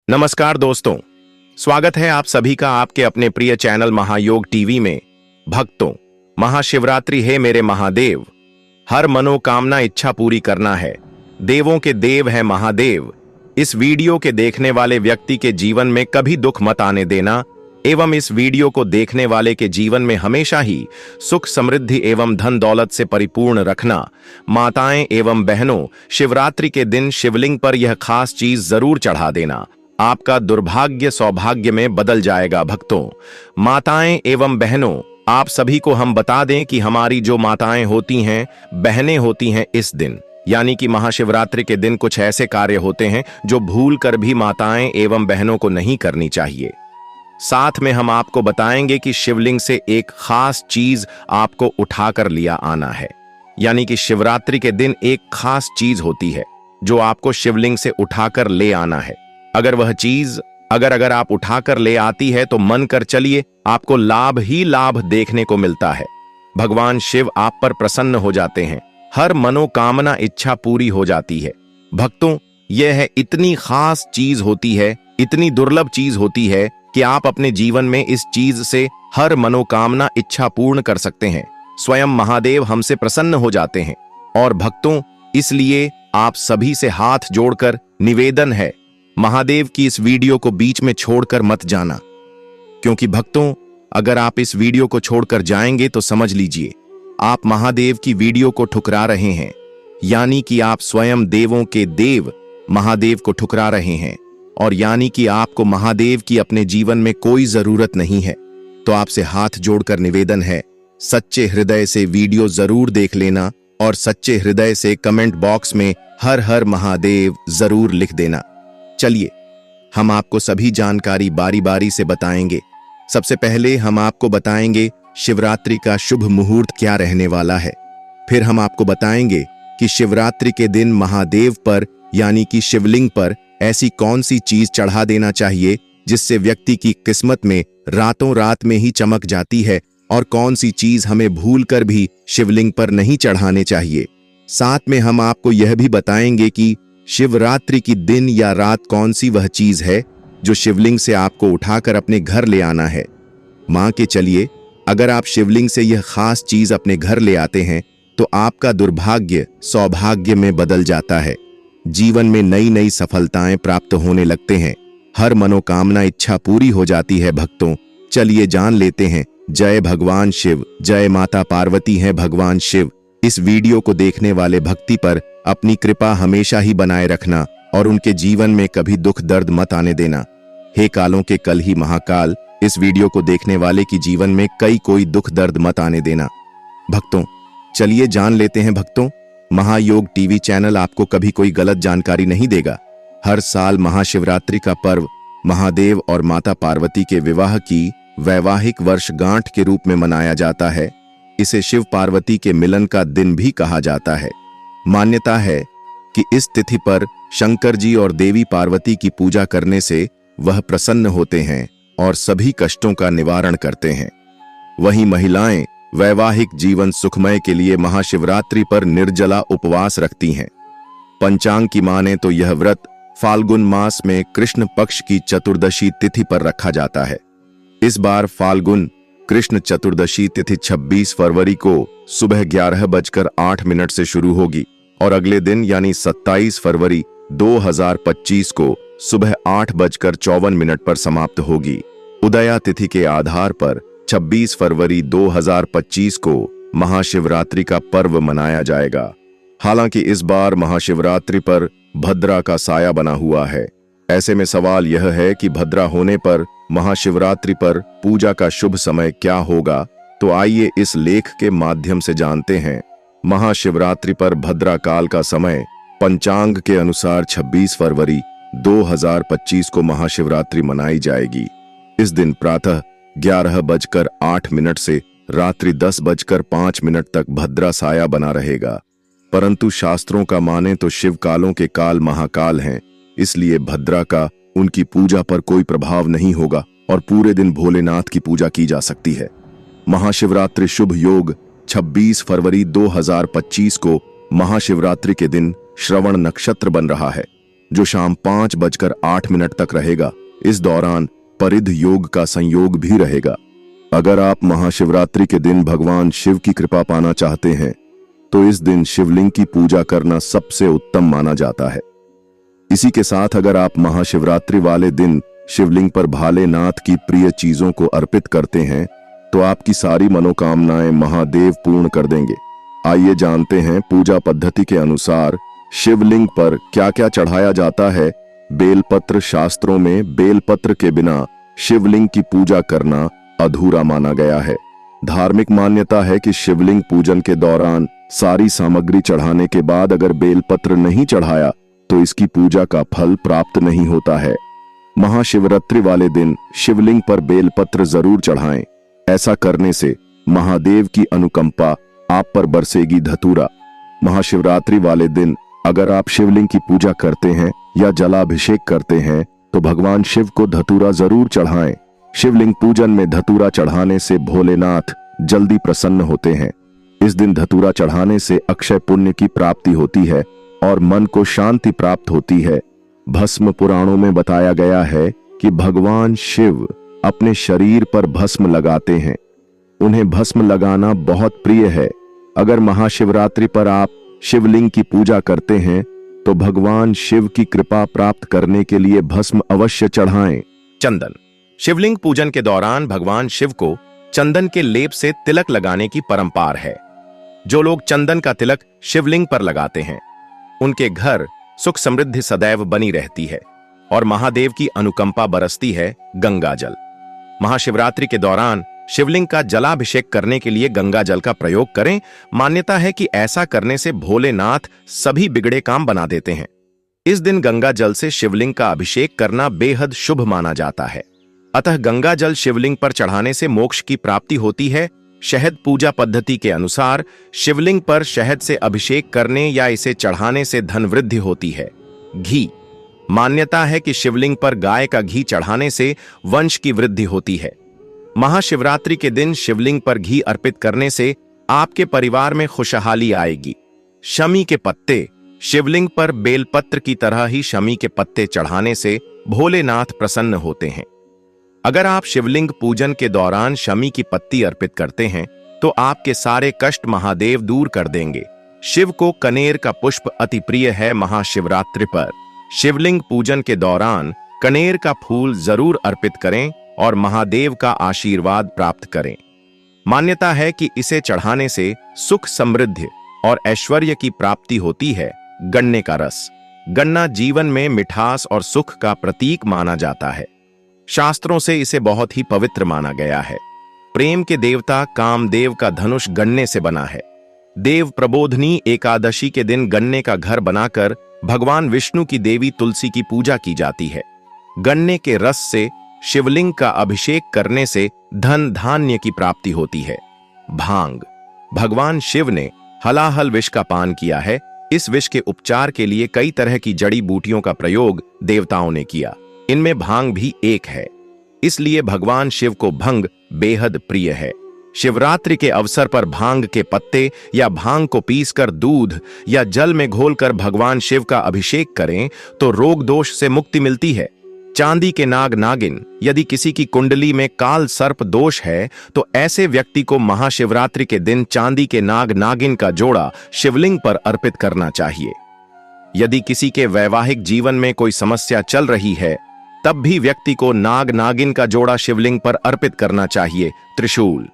नमस्कार दोस्तों, स्वागत है आप सभी का आपके अपने प्रिय चैनल महायोग टीवी में। भक्तों, महाशिवरात्रि है मेरे महादेव, हर मनोकामना इच्छा पूरी करना है। देवों के देव है महादेव। इस वीडियो के देखने वाले व्यक्ति के जीवन में कभी दुख मत आने देना एवं इस वीडियो को देखने वाले के जीवन में हमेशा ही सुख समृद्धि एवं धन दौलत से परिपूर्ण रखना। माताएं एवं बहनों, शिवरात्रि के दिन शिवलिंग पर यह खास चीज जरूर चढ़ा देना, आपका दुर्भाग्य सौभाग्य में बदल जाएगा। भक्तों, माताएं एवं बहनों, आप सभी को हम बता दें कि हमारी जो माताएं होती हैं, बहनें होती हैं, इस दिन यानी कि महाशिवरात्रि के दिन कुछ ऐसे कार्य होते हैं जो भूल कर भी माताएं एवं बहनों को नहीं करनी चाहिए। साथ में हम आपको बताएंगे कि शिवलिंग से एक खास चीज आपको उठाकर लिया आना है, यानी कि शिवरात्रि के दिन एक खास चीज होती है जो आपको शिवलिंग से उठाकर ले आना है। अगर वह चीज अगर आप उठाकर ले आती है तो मन कर चलिए, आपको लाभ ही लाभ देखने को मिलता है। भगवान शिव आप पर प्रसन्न हो जाते हैं, हर मनोकामना इच्छा पूरी हो जाती है। भक्तों, यह है इतनी खास चीज होती है, इतनी दुर्लभ चीज होती है कि आप अपने जीवन में इस चीज से हर मनोकामना इच्छा पूर्ण कर सकते हैं। स्वयं महादेव हमसे प्रसन्न हो जाते हैं। और भक्तों, इसलिए आप सभी से हाथ जोड़कर निवेदन है, महादेव की इस वीडियो को बीच में छोड़कर मत जाना, क्योंकि भक्तों, अगर आप इस वीडियो को छोड़कर जाएंगे तो समझ लीजिए आप महादेव की वीडियो को ठुकरा रहे हैं, यानी कि आप स्वयं देवों के देव महादेव को ठुकरा रहे हैं, और यानी कि आपको महादेव की अपने जीवन में कोई जरूरत नहीं है। तो आपसे हाथ जोड़कर निवेदन है, सच्चे हृदय से वीडियो जरूर देख लेना और सच्चे हृदय से कमेंट बॉक्स में हर हर महादेव जरूर लिख देना। चलिए, हम आपको सभी जानकारी बारी बारी से बताएंगे। सबसे पहले हम आपको बताएंगे शिवरात्रि का शुभ मुहूर्त क्या रहने वाला है। फिर हम आपको बताएंगे कि शिवरात्रि के दिन महादेव पर यानी कि शिवलिंग पर ऐसी कौन सी चीज चढ़ा देना चाहिए जिससे व्यक्ति की किस्मत में रातों रात में ही चमक जाती है, और कौन सी चीज हमें भूल कर भी शिवलिंग पर नहीं चढ़ाने चाहिए। साथ में हम आपको यह भी बताएंगे कि शिवरात्रि की दिन या रात कौन सी वह चीज है जो शिवलिंग से आपको उठाकर अपने घर ले आना है। मान के चलिए, अगर आप शिवलिंग से यह खास चीज अपने घर ले आते हैं तो आपका दुर्भाग्य सौभाग्य में बदल जाता है। जीवन में नई नई सफलताएं प्राप्त होने लगते हैं, हर मनोकामना इच्छा पूरी हो जाती है। भक्तों, चलिए जान लेते हैं। जय भगवान शिव, जय माता पार्वती हैं भगवान शिव। इस वीडियो को देखने वाले भक्ति पर अपनी कृपा हमेशा ही बनाए रखना और उनके जीवन में कभी दुख दर्द मत आने देना। हे कालों के कल ही महाकाल, इस वीडियो को देखने वाले की जीवन में कोई दुख दर्द मत आने देना। भक्तों, चलिए जान लेते हैं। भक्तों, महायोग टीवी चैनल आपको कभी कोई गलत जानकारी नहीं देगा। हर साल महाशिवरात्रि का पर्व महादेव और माता पार्वती के विवाह की वैवाहिक वर्षगांठ के रूप में मनाया जाता है। इसे शिव पार्वती के मिलन का दिन भी कहा जाता है। मान्यता है कि इस तिथि पर शंकर जी और देवी पार्वती की पूजा करने से वह प्रसन्न होते हैं और सभी कष्टों का निवारण करते हैं। वहीं महिलाएं वैवाहिक जीवन सुखमय के लिए महाशिवरात्रि पर निर्जला उपवास रखती हैं। पंचांग की माने तो यह व्रत फाल्गुन मास में कृष्ण पक्ष की चतुर्दशी तिथि पर रखा जाता है। इस बार फाल्गुन कृष्ण चतुर्दशी तिथि 26 फरवरी को सुबह 11:08 से शुरू होगी और अगले दिन यानी 27 फरवरी 2025 को सुबह 8:54 पर समाप्त होगी। उदया तिथि के आधार पर 26 फरवरी 2025 को महाशिवरात्रि का पर्व मनाया जाएगा। हालांकि इस बार महाशिवरात्रि पर भद्रा का साया बना हुआ है। ऐसे में सवाल यह है कि भद्रा होने पर महाशिवरात्रि पर पूजा का शुभ समय क्या होगा। तो आइए इस लेख के माध्यम से जानते हैं। महाशिवरात्रि पर भद्रा काल का समय पंचांग के अनुसार 26 फरवरी 2025 को महाशिवरात्रि मनाई जाएगी। इस दिन प्रातः 11:08 से रात्रि 10:05 तक भद्रा साया बना रहेगा। परंतु शास्त्रों का माने तो शिव कालों के काल महाकाल हैं, इसलिए भद्रा का उनकी पूजा पर कोई प्रभाव नहीं होगा और पूरे दिन भोलेनाथ की पूजा की जा सकती है। महाशिवरात्रि शुभ योग 26 फरवरी 2025 को महाशिवरात्रि के दिन श्रवण नक्षत्र बन रहा है। जो शाम 5:08 तक रहेगा। इस दौरान परिध योग का संयोग भी रहेगा। अगर आप महाशिवरात्रि के दिन भगवान शिव की कृपा पाना चाहते हैं तो इस दिन शिवलिंग की पूजा करना सबसे उत्तम माना जाता है। इसी के साथ अगर आप महाशिवरात्रि वाले दिन शिवलिंग पर भोलेनाथ की प्रिय चीजों को अर्पित करते हैं तो आपकी सारी मनोकामनाएं महादेव पूर्ण कर देंगे। आइए जानते हैं पूजा पद्धति के अनुसार शिवलिंग पर क्या क्या चढ़ाया जाता है। बेलपत्र। शास्त्रों में बेलपत्र के बिना शिवलिंग की पूजा करना अधूरा माना गया है। धार्मिक मान्यता है कि शिवलिंग पूजन के दौरान सारी सामग्री चढ़ाने के बाद अगर बेलपत्र नहीं चढ़ाया तो इसकी पूजा का फल प्राप्त नहीं होता है। महाशिवरात्रि वाले दिन शिवलिंग पर बेलपत्र जरूर चढ़ाएं। ऐसा करने से महादेव की अनुकंपा आप पर बरसेगी। धतूरा। महाशिवरात्रि वाले दिन अगर आप शिवलिंग की पूजा करते हैं या जलाभिषेक करते हैं तो भगवान शिव को धतूरा जरूर चढ़ाएं। शिवलिंग पूजन में धतूरा चढ़ाने से भोलेनाथ जल्दी प्रसन्न होते हैं। इस दिन धतूरा चढ़ाने से अक्षय पुण्य की प्राप्ति होती है और मन को शांति प्राप्त होती है। भस्म पुराणों में बताया गया है कि भगवान शिव अपने शरीर पर भस्म लगाते हैं। उन्हें भस्म लगाना बहुत प्रिय है। अगर महाशिवरात्रि पर आप शिवलिंग की पूजा करते हैं तो भगवान शिव की कृपा प्राप्त करने के लिए भस्म अवश्य चढ़ाएं। चंदन। शिवलिंग पूजन के दौरान भगवान शिव को चंदन के लेप से तिलक लगाने की परंपरा है। जो लोग चंदन का तिलक शिवलिंग पर लगाते हैं उनके घर सुख समृद्धि सदैव बनी रहती है और महादेव की अनुकंपा बरसती है। गंगा जल। महाशिवरात्रि के दौरान शिवलिंग का जलाभिषेक करने के लिए गंगा जल का प्रयोग करें। मान्यता है कि ऐसा करने से भोलेनाथ सभी बिगड़े काम बना देते हैं। इस दिन गंगा जल से शिवलिंग का अभिषेक करना बेहद शुभ माना जाता है। अतः गंगा जल शिवलिंग पर चढ़ाने से मोक्ष की प्राप्ति होती है। शहद। पूजा पद्धति के अनुसार शिवलिंग पर शहद से अभिषेक करने या इसे चढ़ाने से धन वृद्धि होती है। घी। मान्यता है कि शिवलिंग पर गाय का घी चढ़ाने से वंश की वृद्धि होती है। महाशिवरात्रि के दिन शिवलिंग पर घी अर्पित करने से आपके परिवार में खुशहाली आएगी। शमी के पत्ते। शिवलिंग पर बेलपत्र की तरह ही शमी के पत्ते चढ़ाने से भोलेनाथ प्रसन्न होते हैं। अगर आप शिवलिंग पूजन के दौरान शमी की पत्ती अर्पित करते हैं तो आपके सारे कष्ट महादेव दूर कर देंगे। शिव को कनेर का पुष्प अति प्रिय है। महाशिवरात्रि पर शिवलिंग पूजन के दौरान कनेर का फूल जरूर अर्पित करें और महादेव का आशीर्वाद प्राप्त करें। मान्यता है कि इसे चढ़ाने से सुख समृद्धि और ऐश्वर्य की प्राप्ति होती है। गन्ने का रस। गन्ना जीवन में मिठास और सुख का प्रतीक माना जाता है। शास्त्रों से इसे बहुत ही पवित्र माना गया है। प्रेम के देवता कामदेव का धनुष गन्ने से बना है। देव प्रबोधनी एकादशी के दिन गन्ने का घर बनाकर भगवान विष्णु की देवी तुलसी की पूजा की जाती है। गन्ने के रस से शिवलिंग का अभिषेक करने से धन धान्य की प्राप्ति होती है। भांग। भगवान शिव ने हलाहल विष का पान किया है। इस विष के उपचार के लिए कई तरह की जड़ी बूटियों का प्रयोग देवताओं ने किया। इनमें भांग भी एक है। इसलिए भगवान शिव को भंग बेहद प्रिय है। शिवरात्रि के अवसर पर भांग के पत्ते या भांग को पीसकर दूध या जल में घोलकर भगवान शिव का अभिषेक करें तो रोग दोष से मुक्ति मिलती है। चांदी के नाग नागिन। यदि किसी की कुंडली में काल सर्प दोष है तो ऐसे व्यक्ति को महाशिवरात्रि के दिन चांदी के नाग नागिन का जोड़ा शिवलिंग पर अर्पित करना चाहिए। यदि किसी के वैवाहिक जीवन में कोई समस्या चल रही है तब भी व्यक्ति को नाग नागिन का जोड़ा शिवलिंग पर अर्पित करना चाहिए। त्रिशूल।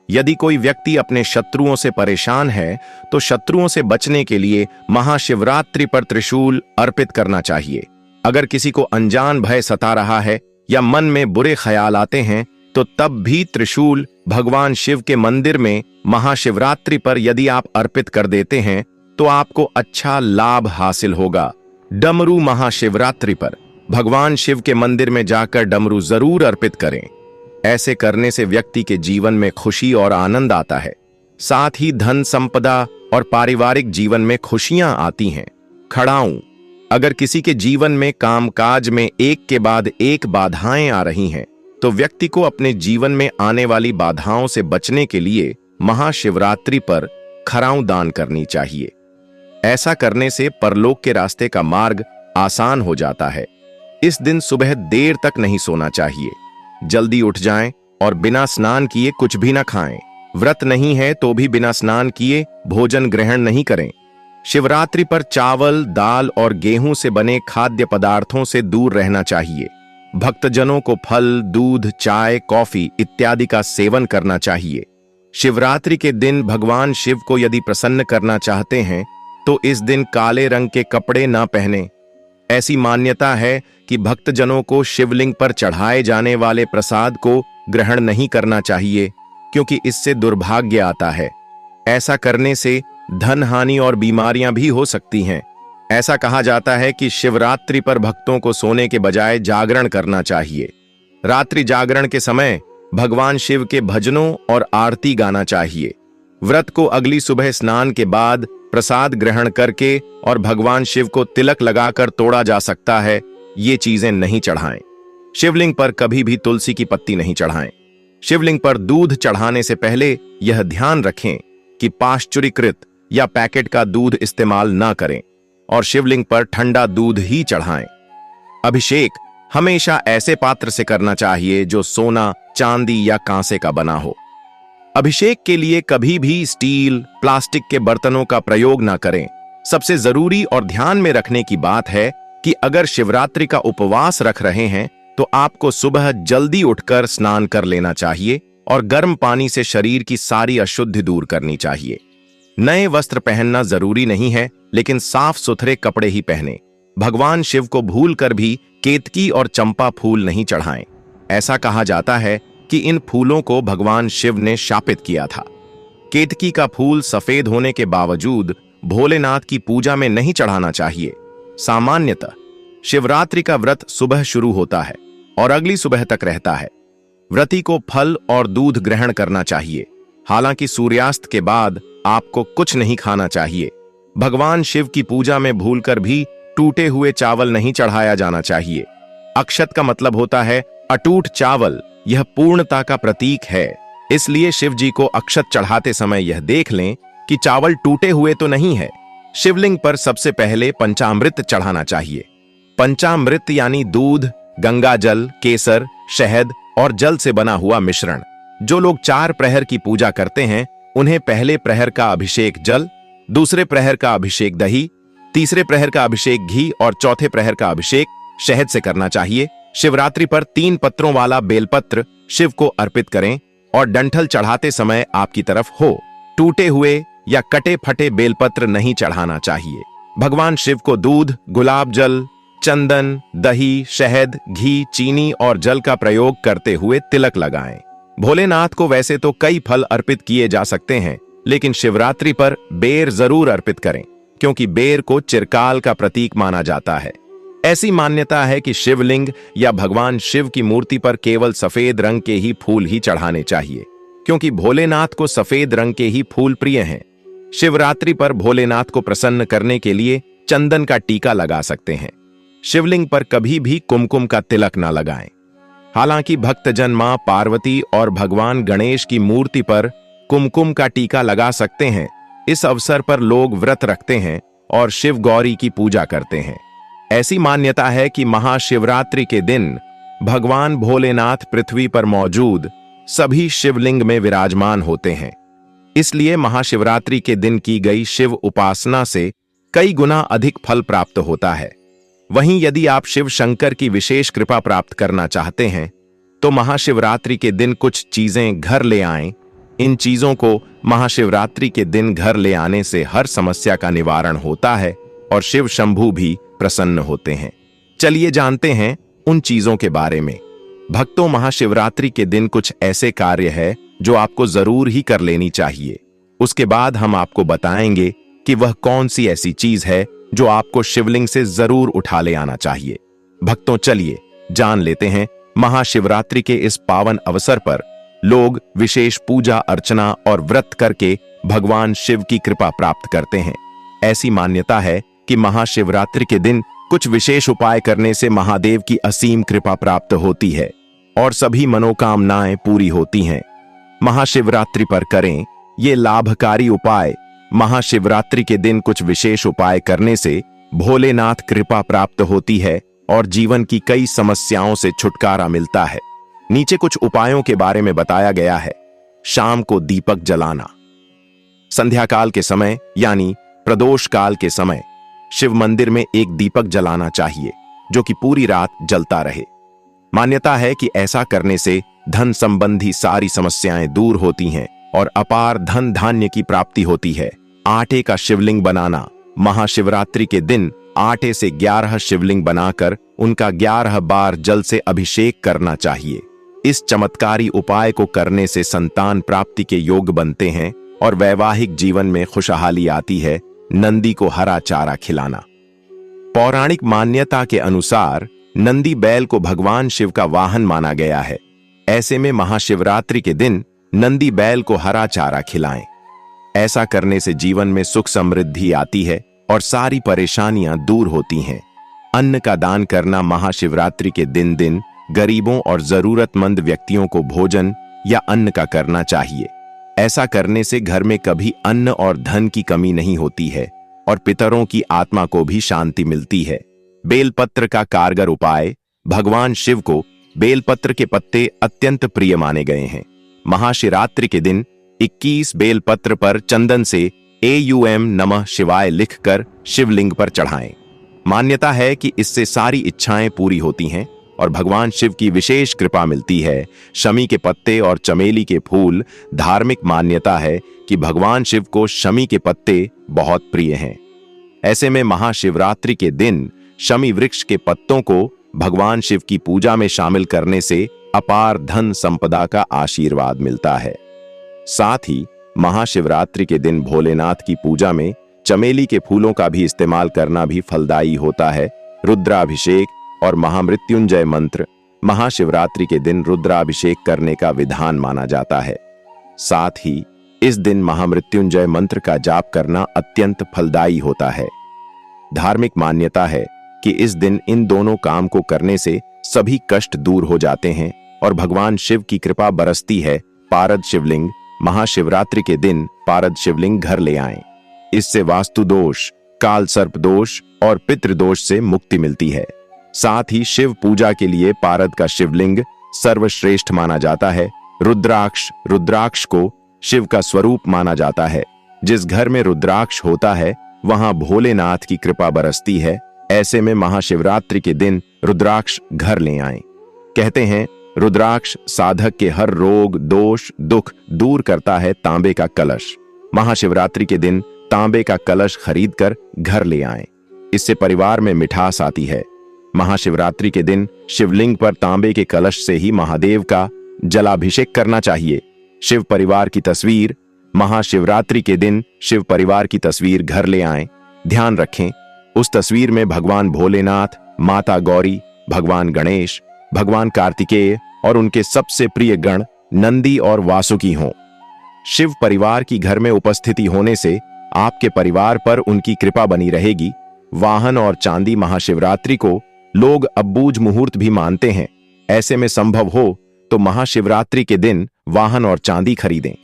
यदि कोई व्यक्ति अपने शत्रुओं से परेशान है तो शत्रुओं से बचने के लिए महाशिवरात्रि पर त्रिशूल अर्पित करना चाहिए। अगर किसी को अनजान भय सता रहा है या मन में बुरे ख्याल आते हैं तो तब भी त्रिशूल भगवान शिव के मंदिर में महाशिवरात्रि पर यदि आप अर्पित कर देते हैं तो आपको अच्छा लाभ हासिल होगा। डमरू। महाशिवरात्रि पर भगवान शिव के मंदिर में जाकर डमरू जरूर अर्पित करें। ऐसे करने से व्यक्ति के जीवन में खुशी और आनंद आता है। साथ ही धन संपदा और पारिवारिक जीवन में खुशियां आती हैं। खड़ाऊं। अगर किसी के जीवन में कामकाज में एक के बाद एक बाधाएं आ रही हैं तो व्यक्ति को अपने जीवन में आने वाली बाधाओं से बचने के लिए महाशिवरात्रि पर खड़ाऊं दान करनी चाहिए। ऐसा करने से परलोक के रास्ते का मार्ग आसान हो जाता है। इस दिन सुबह देर तक नहीं सोना चाहिए। जल्दी उठ जाएं और बिना स्नान किए कुछ भी न खाएं। व्रत नहीं है तो भी बिना स्नान किए भोजन ग्रहण नहीं करें। शिवरात्रि पर चावल, दाल और गेहूं से बने खाद्य पदार्थों से दूर रहना चाहिए। भक्तजनों को फल, दूध, चाय, कॉफी इत्यादि का सेवन करना चाहिए। शिवरात्रि के दिन भगवान शिव को यदि प्रसन्न करना चाहते हैं तो इस दिन काले रंग के कपड़े ना पहने। ऐसी मान्यता है कि भक्तजनों को शिवलिंग पर चढ़ाए जाने वाले प्रसाद को ग्रहण नहीं करना चाहिए, क्योंकि इससे दुर्भाग्य आता है। ऐसा करने से धन हानि और बीमारियां भी हो सकती हैं। ऐसा कहा जाता है कि शिवरात्रि पर भक्तों को सोने के बजाय जागरण करना चाहिए। रात्रि जागरण के समय भगवान शिव के भजनों और आरती गाना चाहिए। व्रत को अगली सुबह स्नान के बाद प्रसाद ग्रहण करके और भगवान शिव को तिलक लगाकर तोड़ा जा सकता है। ये चीजें नहीं चढ़ाएं। शिवलिंग पर कभी भी तुलसी की पत्ती नहीं चढ़ाएं। शिवलिंग पर दूध चढ़ाने से पहले यह ध्यान रखें कि पाश्चुरीकृत या पैकेट का दूध इस्तेमाल ना करें और शिवलिंग पर ठंडा दूध ही चढ़ाएं। अभिषेक हमेशा ऐसे पात्र से करना चाहिए जो सोना, चांदी या कांसे का बना हो। अभिषेक के लिए कभी भी स्टील, प्लास्टिक के बर्तनों का प्रयोग ना करें। सबसे जरूरी और ध्यान में रखने की बात है कि अगर शिवरात्रि का उपवास रख रहे हैं तो आपको सुबह जल्दी उठकर स्नान कर लेना चाहिए और गर्म पानी से शरीर की सारी अशुद्धि दूर करनी चाहिए। नए वस्त्र पहनना जरूरी नहीं है, लेकिन साफ सुथरे कपड़े ही पहने। भगवान शिव को भूलकर भी केतकी और चंपा फूल नहीं चढ़ाएं। ऐसा कहा जाता है कि इन फूलों को भगवान शिव ने शापित किया था। केतकी का फूल सफेद होने के बावजूद भोलेनाथ की पूजा में नहीं चढ़ाना चाहिए। सामान्यतः शिवरात्रि का व्रत सुबह शुरू होता है और अगली सुबह तक रहता है। व्रती को फल और दूध ग्रहण करना चाहिए। हालांकि सूर्यास्त के बाद आपको कुछ नहीं खाना चाहिए। भगवान शिव की पूजा में भूलकर भी टूटे हुए चावल नहीं चढ़ाया जाना चाहिए। अक्षत का मतलब होता है अटूट चावल। यह पूर्णता का प्रतीक है, इसलिए शिव जी को अक्षत चढ़ाते समय यह देख लें कि चावल टूटे हुए तो नहीं है। शिवलिंग पर सबसे पहले पंचामृत चढ़ाना चाहिए। पंचामृत यानी दूध, गंगा जल, केसर, शहद और जल से बना हुआ मिश्रण। जो लोग 4 प्रहर की पूजा करते हैं उन्हें पहले प्रहर का अभिषेक जल, दूसरे प्रहर का अभिषेक दही, तीसरे प्रहर का अभिषेक घी और चौथे प्रहर का अभिषेक शहद से करना चाहिए। शिवरात्रि पर 3 पत्रों वाला बेलपत्र शिव को अर्पित करें और डंठल चढ़ाते समय आपकी तरफ हो। टूटे हुए या कटे फटे बेलपत्र नहीं चढ़ाना चाहिए। भगवान शिव को दूध, गुलाब जल, चंदन, दही, शहद, घी, चीनी और जल का प्रयोग करते हुए तिलक लगाएं। भोलेनाथ को वैसे तो कई फल अर्पित किए जा सकते हैं, लेकिन शिवरात्रि पर बेर जरूर अर्पित करें, क्योंकि बेर को चिरकाल का प्रतीक माना जाता है। ऐसी मान्यता है कि शिवलिंग या भगवान शिव की मूर्ति पर केवल सफेद रंग के ही फूल ही चढ़ाने चाहिए, क्योंकि भोलेनाथ को सफेद रंग के ही फूल प्रिय हैं। शिवरात्रि पर भोलेनाथ को प्रसन्न करने के लिए चंदन का टीका लगा सकते हैं। शिवलिंग पर कभी भी कुमकुम का तिलक न लगाएं। हालांकि भक्तजन मां पार्वती और भगवान गणेश की मूर्ति पर कुमकुम का टीका लगा सकते हैं। इस अवसर पर लोग व्रत रखते हैं और शिव गौरी की पूजा करते हैं। ऐसी मान्यता है कि महाशिवरात्रि के दिन भगवान भोलेनाथ पृथ्वी पर मौजूद सभी शिवलिंग में विराजमान होते हैं। इसलिए महाशिवरात्रि के दिन की गई शिव उपासना से कई गुना अधिक फल प्राप्त होता है। वहीं यदि आप शिव शंकर की विशेष कृपा प्राप्त करना चाहते हैं तो महाशिवरात्रि के दिन कुछ चीजें घर ले आएं। इन चीजों को महाशिवरात्रि के दिन घर ले आने से हर समस्या का निवारण होता है और शिव शंभू भी प्रसन्न होते हैं। चलिए जानते हैं उन चीजों के बारे में। भक्तों, महाशिवरात्रि के दिन कुछ ऐसे कार्य है जो आपको जरूर ही कर लेनी चाहिए। उसके बाद हम आपको बताएंगे कि वह कौन सी ऐसी चीज है जो आपको शिवलिंग से जरूर उठा ले आना चाहिए। भक्तों, चलिए जान लेते हैं महाशिवरात्रि के इस पावन अवसर पर लोग विशेष पूजा अर्चना और व्रत करके भगवान शिव की कृपा प्राप्त करते हैं। ऐसी मान्यता है कि महाशिवरात्रि के दिन कुछ विशेष उपाय करने से महादेव की असीम कृपा प्राप्त होती है और सभी मनोकामनाएं पूरी होती हैं। महाशिवरात्रि पर करें ये लाभकारी उपाय। महाशिवरात्रि के दिन कुछ विशेष उपाय करने से भोलेनाथ कृपा प्राप्त होती है और जीवन की कई समस्याओं से छुटकारा मिलता है। नीचे कुछ उपायों के बारे में बताया गया है। शाम को दीपक जलाना। संध्या काल के समय यानी प्रदोष काल के समय शिव मंदिर में एक दीपक जलाना चाहिए जो कि पूरी रात जलता रहे। मान्यता है कि ऐसा करने से धन संबंधी सारी समस्याएं दूर होती हैं और अपार धन धान्य की प्राप्ति होती है। आटे का शिवलिंग बनाना। महाशिवरात्रि के दिन आटे से 11 शिवलिंग बनाकर उनका 11 बार जल से अभिषेक करना चाहिए। इस चमत्कारी उपाय को करने से संतान प्राप्ति के योग बनते हैं और वैवाहिक जीवन में खुशहाली आती है। नंदी को हरा चारा खिलाना। पौराणिक मान्यता के अनुसार नंदी बैल को भगवान शिव का वाहन माना गया है। ऐसे में महाशिवरात्रि के दिन नंदी बैल को हरा चारा खिलाएं। ऐसा करने से जीवन में सुख समृद्धि आती है और सारी परेशानियां दूर होती हैं। अन्न का दान करना। महाशिवरात्रि के दिन गरीबों और जरूरतमंद व्यक्तियों को भोजन या अन्न का करना चाहिए। ऐसा करने से घर में कभी अन्न और धन की कमी नहीं होती है और पितरों की आत्मा को भी शांति मिलती है। बेलपत्र का कारगर उपाय। भगवान शिव को बेलपत्र के पत्ते अत्यंत प्रिय माने गए हैं। महाशिवरात्रि के दिन 21 बेलपत्र पर चंदन से AUM नमः शिवाय लिखकर शिवलिंग पर चढ़ाएं। मान्यता है कि इससे सारी इच्छाएं पूरी होती हैं और भगवान शिव की विशेष कृपा मिलती है। शमी के पत्ते और चमेली के फूल। धार्मिक मान्यता है कि भगवान शिव को शमी के पत्ते बहुत प्रिय हैं। ऐसे में महाशिवरात्रि के दिन शमी वृक्ष के पत्तों को भगवान शिव की पूजा में शामिल करने से अपार धन संपदा का आशीर्वाद मिलता है। साथ ही महाशिवरात्रि के दिन भोलेनाथ की पूजा में चमेली के फूलों का भी इस्तेमाल करना भी फलदायी होता है। रुद्राभिषेक और महामृत्युंजय मंत्र। महाशिवरात्रि के दिन रुद्राभिषेक करने का विधान माना जाता है। साथ ही इस दिन महामृत्युंजय मंत्र का जाप करना अत्यंत फलदायी होता है। धार्मिक मान्यता है कि इस दिन इन दोनों काम को करने से सभी कष्ट दूर हो जाते हैं और भगवान शिव की कृपा बरसती है। पारद शिवलिंग। महाशिवरात्रि के दिन पारद शिवलिंग घर ले आएं। इससे वास्तु दोष, काल सर्प दोष और पितृदोष से मुक्ति मिलती है। साथ ही शिव पूजा के लिए पारद का शिवलिंग सर्वश्रेष्ठ माना जाता है। रुद्राक्ष को शिव का स्वरूप माना जाता है। जिस घर में रुद्राक्ष होता है वहां भोलेनाथ की कृपा बरसती है। ऐसे में महाशिवरात्रि के दिन रुद्राक्ष घर ले आएं। कहते हैं रुद्राक्ष साधक के हर रोग, दोष, दुख दूर करता है। तांबे का कलश। महाशिवरात्रि के दिन तांबे का कलश खरीदकर घर ले आएं। इससे परिवार में मिठास आती है। महाशिवरात्रि के दिन शिवलिंग पर तांबे के कलश से ही महादेव का जलाभिषेक करना चाहिए। शिव परिवार की तस्वीर। महाशिवरात्रि के दिन शिव परिवार की तस्वीर घर ले आएं। ध्यान रखें उस तस्वीर में भगवान भोलेनाथ, माता गौरी, भगवान गणेश, भगवान कार्तिकेय और उनके सबसे प्रिय गण नंदी और वासुकी हों। शिव परिवार की घर में उपस्थिति होने से आपके परिवार पर उनकी कृपा बनी रहेगी। वाहन और चांदी। महाशिवरात्रि को लोग अबूझ मुहूर्त भी मानते हैं। ऐसे में संभव हो तो महाशिवरात्रि के दिन वाहन और चांदी खरीदें।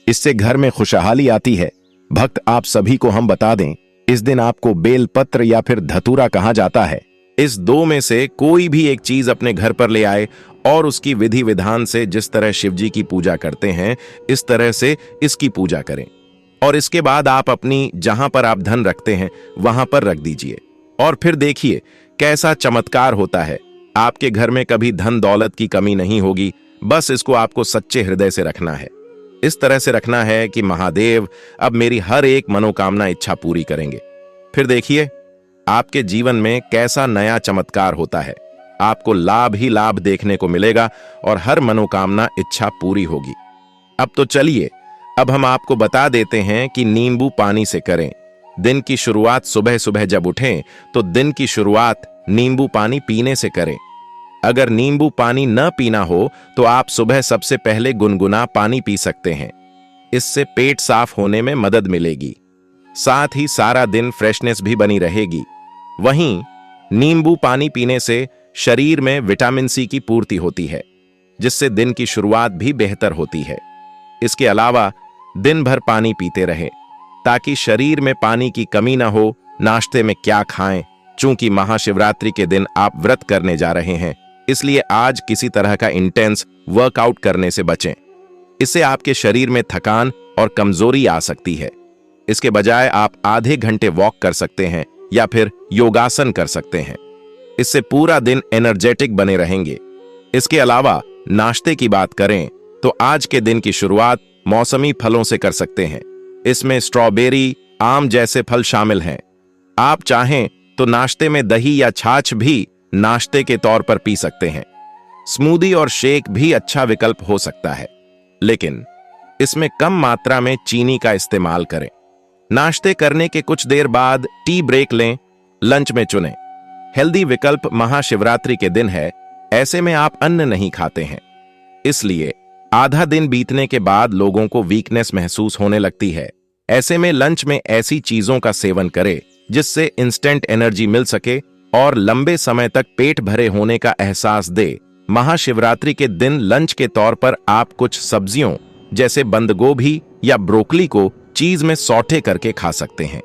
इससे घर में खुशहाली आती है। भक्त आप सभी को हम बता दें, इस दिन आपको बेलपत्र या फिर धतूरा कहा जाता है। इस दो में से कोई भी एक चीज अपने घर पर ले आए और उसकी विधि विधान से जिस तरह शिवजी की पूजा करते हैं इस तरह से इसकी पूजा करें और इसके बाद आप अपनी जहां पर आप धन रखते हैं वहां पर रख दीजिए और फिर देखिए कैसा चमत्कार होता है। आपके घर में कभी धन दौलत की कमी नहीं होगी। बस इसको आपको सच्चे हृदय से रखना है। इस तरह से रखना है कि महादेव अब मेरी हर एक मनोकामना इच्छा पूरी करेंगे। फिर देखिए आपके जीवन में कैसा नया चमत्कार होता है। आपको लाभ ही लाभ देखने को मिलेगा और हर मनोकामना इच्छा पूरी होगी। अब तो चलिए अब हम आपको बता देते हैं कि नींबू पानी से करें। दिन की शुरुआत सुबह सुबह जब उठें तो दिन की शुरुआत नींबू पानी पीने से करें। अगर नींबू पानी न पीना हो तो आप सुबह सबसे पहले गुनगुना पानी पी सकते हैं। इससे पेट साफ होने में मदद मिलेगी। साथ ही सारा दिन फ्रेशनेस भी बनी रहेगी। वहीं नींबू पानी पीने से शरीर में विटामिन सी की पूर्ति होती है जिससे दिन की शुरुआत भी बेहतर होती है। इसके अलावा दिन भर पानी पीते रहें ताकि शरीर में पानी की कमी न हो नाश्ते में क्या खाएं। चूंकि महाशिवरात्रि के दिन आप व्रत करने जा रहे हैं, इसलिए आज किसी तरह का इंटेंस वर्कआउट करने से बचें। इससे आपके शरीर में थकान और कमजोरी आ सकती है। इसके बजाय आप आधे घंटे वॉक कर सकते हैं या फिर योगासन कर सकते हैं। इससे पूरा दिन एनर्जेटिक बने रहेंगे। इसके अलावा नाश्ते की बात करें तो आज के दिन की शुरुआत मौसमी फलों से कर सकते हैं। इसमें स्ट्रॉबेरी, आम जैसे फल शामिल हैं। आप चाहें तो नाश्ते में दही या छाछ भी नाश्ते के तौर पर पी सकते हैं। स्मूदी और शेक भी अच्छा विकल्प हो सकता है, लेकिन इसमें कम मात्रा में चीनी का इस्तेमाल करें। नाश्ते करने के कुछ देर बाद टी ब्रेक लें, लंच में चुनें। हेल्दी विकल्प महाशिवरात्रि के दिन है, ऐसे में आप अन्न नहीं खाते हैं, इसलिए आधा दिन बीतने के बाद लोगों को वीकनेस महसूस होने लगती है। ऐसे में लंच में ऐसी चीजों का सेवन करें जिससे इंस्टेंट एनर्जी मिल सके और लंबे समय तक पेट भरे होने का एहसास दे। महाशिवरात्रि के दिन लंच के तौर पर आप कुछ सब्जियों जैसे बंद गोभी या ब्रोकली को चीज में सौटे करके खा सकते हैं।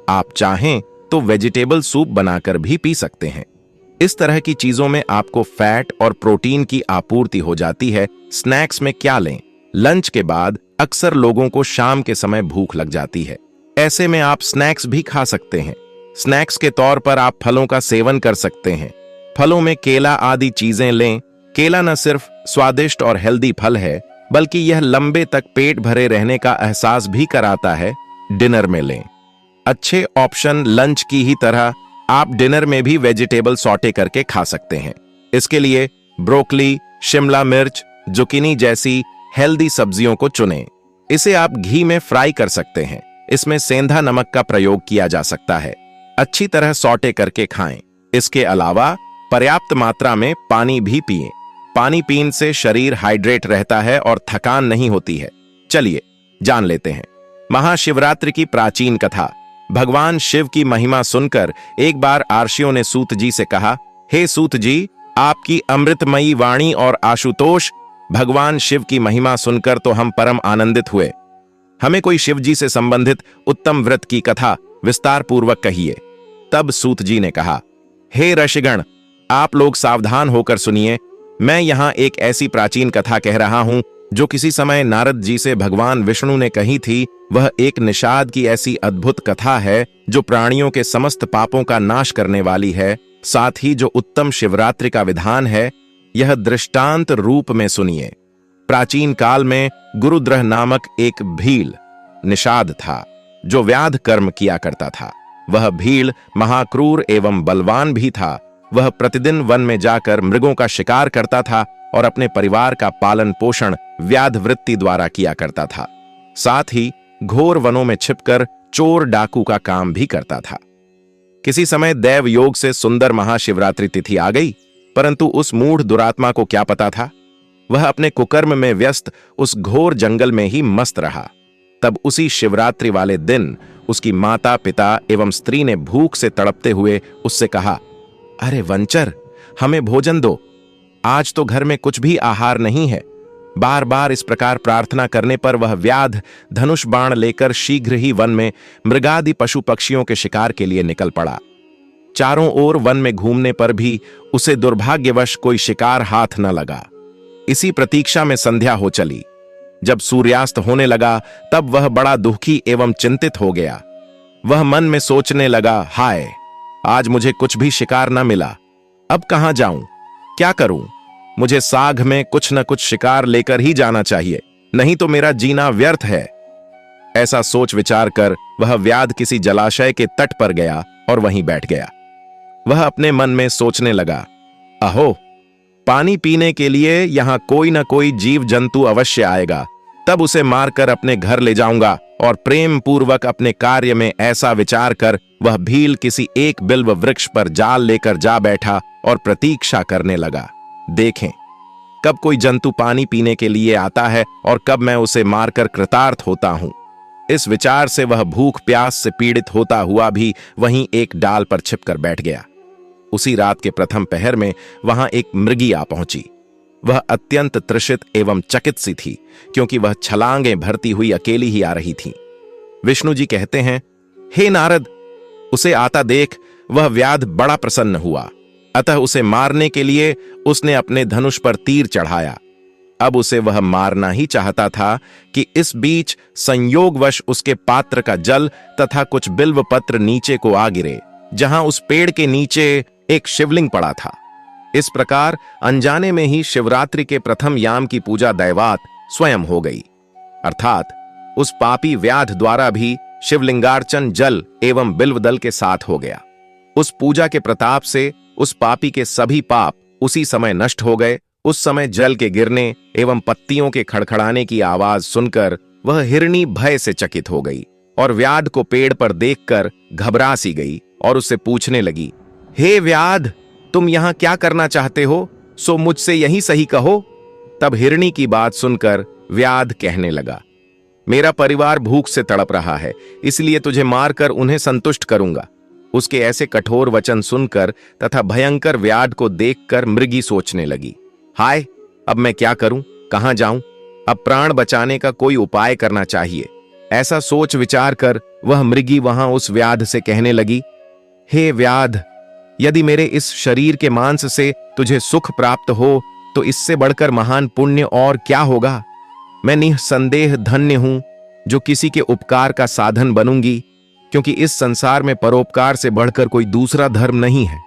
आप चाहें तो वेजिटेबल सूप बनाकर भी पी सकते हैं। इस तरह की चीजों में आपको फैट और प्रोटीन की आपूर्ति हो जाती है। स्नैक्स में क्या लें? लंच के बाद अक्सर लोगों को शाम के समय भूख लग जाती है। ऐसे में आप स्नैक्स भी खा सकते हैं। स्नैक्स के तौर पर आप फलों का सेवन कर सकते हैं। फलों में केला आदि चीजें लें। केला न सिर्फ स्वादिष्ट और हेल्दी फल है, बल्कि यह लंबे तक पेट भरे रहने का एहसास भी कराता है। डिनर में लें। अच्छे ऑप्शन लंच की ही तरह आप डिनर में भी वेजिटेबल सॉटे करके खा सकते हैं। इसके लिए ब्रोकली, शिमला मिर्च, जुकीनी जैसी हेल्दी सब्जियों को चुनें। इसे आप घी में फ्राई कर सकते हैं। इसमें सेंधा नमक का प्रयोग किया जा सकता है। अच्छी तरह सॉटे करके खाएं। इसके अलावा पर्याप्त मात्रा में पानी भी पिएं। पानी पीने से शरीर हाइड्रेट रहता है और थकान नहीं होती है। चलिए जान लेते हैं महाशिवरात्रि की प्राचीन कथा। भगवान शिव की महिमा सुनकर एक बार आर्षियों ने सूत जी से कहा, हे सूत जी, आपकी अमृतमयी वाणी और आशुतोष भगवान शिव की महिमा सुनकर तो हम परम आनंदित हुए। हमें कोई शिव जी से संबंधित उत्तम व्रत की कथा विस्तार पूर्वक कहिए। तब सूत जी ने कहा, हे ऋषिगण, आप लोग सावधान होकर सुनिए। मैं यहां एक ऐसी प्राचीन कथा कह रहा हूं जो किसी समय नारद जी से भगवान विष्णु ने कही थी। वह एक निषाद की ऐसी अद्भुत कथा है जो प्राणियों के समस्त पापों का नाश करने वाली है। साथ ही जो उत्तम शिवरात्रि का विधान है, यह दृष्टांत रूप में सुनिए। प्राचीन काल में गुरुद्रह नामक एक भील निषाद था जो व्याध कर्म किया करता था। वह भील महाक्रूर एवं बलवान भी था। वह प्रतिदिन वन में जाकर मृगों का शिकार करता था और अपने परिवार का पालन पोषण व्याध वृत्ति द्वारा किया करता था। साथ ही घोर वनों में छिपकर चोर डाकू का काम भी करता था। किसी समय दैव योग से सुंदर महाशिवरात्रि तिथि आ गई, परंतु उस मूढ़ दुरात्मा को क्या पता था। वह अपने कुकर्म में व्यस्त उस घोर जंगल में ही मस्त रहा। तब उसी शिवरात्रि वाले दिन उसकी माता, पिता एवं स्त्री ने भूख से तड़पते हुए उससे कहा, अरे वंचर, हमें भोजन दो। आज तो घर में कुछ भी आहार नहीं है। बार बार इस प्रकार प्रार्थना करने पर वह व्याध धनुष बाण लेकर शीघ्र ही वन में मृगादि पशु पक्षियों के शिकार के लिए निकल पड़ा। चारों ओर वन में घूमने पर भी उसे दुर्भाग्यवश कोई शिकार हाथ न लगा। इसी प्रतीक्षा में संध्या हो चली। जब सूर्यास्त होने लगा तब वह बड़ा दुखी एवं चिंतित हो गया। वह मन में सोचने लगा, हाय, आज मुझे कुछ भी शिकार न मिला। अब कहां जाऊं, क्या करूं? मुझे साघ में कुछ न कुछ शिकार लेकर ही जाना चाहिए, नहीं तो मेरा जीना व्यर्थ है। ऐसा सोच विचार कर वह व्याध किसी जलाशय के तट पर गया और वहीं बैठ गया। वह अपने मन में सोचने लगा, अहो, पानी पीने के लिए यहां कोई न कोई जीव जंतु अवश्य आएगा। तब उसे मारकर अपने घर ले जाऊंगा। और प्रेम पूर्वक अपने कार्य में ऐसा विचार कर वह भील किसी एक बिल्व वृक्ष पर जाल लेकर जा बैठा और प्रतीक्षा करने लगा। देखें कब कोई जंतु पानी पीने के लिए आता है और कब मैं उसे मारकर कृतार्थ होता हूं। इस विचार से वह भूख प्यास से पीड़ित होता हुआ भी वहीं एक डाल पर छिपकर बैठ गया। उसी रात के प्रथम पहर में वहां एक मृगी आ पहुंची। वह अत्यंत तृषित एवं चकित सी थी, क्योंकि वह छलांगें भरती हुई अकेली ही आ रही थी। विष्णु जी कहते हैं, हे नारद, उसे आता देख वह व्याध बड़ा प्रसन्न हुआ, अतः उसे मारने के लिए उसने अपने धनुष पर तीर चढ़ाया। अब उसे वह मारना ही चाहता था कि इस बीच संयोगवश उसके पात्र का जल तथा कुछ बिल्व पत्र नीचे को आ गिरे, जहां उस पेड़ के नीचे एक शिवलिंग पड़ा था। इस प्रकार अनजाने में ही शिवरात्रि के प्रथम याम की पूजा दैवात स्वयं हो गई, अर्थात उस पापी व्याध द्वारा भी शिवलिंगार्चन जल एवं बिल्वदल के साथ हो गया। उस पूजा के प्रताप से उस पापी के सभी पाप उसी समय नष्ट हो गए। उस समय जल के गिरने एवं पत्तियों के खड़खड़ाने की आवाज सुनकर वह हिरणी भय से चकित हो गई और व्याध को पेड़ पर देखकर घबरा सी गई और उससे पूछने लगी, हे व्याध, तुम यहां क्या करना चाहते हो? सो मुझसे यही सही कहो। तब हिरणी की बात सुनकर व्याध कहने लगा, मेरा परिवार भूख से तड़प रहा है, इसलिए तुझे मारकर उन्हें संतुष्ट करूंगा। उसके ऐसे कठोर वचन सुनकर तथा भयंकर व्याध को देखकर मृगी सोचने लगी, हाय, अब मैं क्या करूं, कहां जाऊं? अब प्राण बचाने का कोई उपाय करना चाहिए। ऐसा सोच विचार कर वह मृगी वहां उस व्याध से कहने लगी, हे व्याध, यदि मेरे इस शरीर के मांस से तुझे सुख प्राप्त हो तो इससे बढ़कर महान पुण्य और क्या होगा। मैं निसंदेह धन्य हूं जो किसी के उपकार का साधन बनूंगी, क्योंकि इस संसार में परोपकार से बढ़कर कोई दूसरा धर्म नहीं है।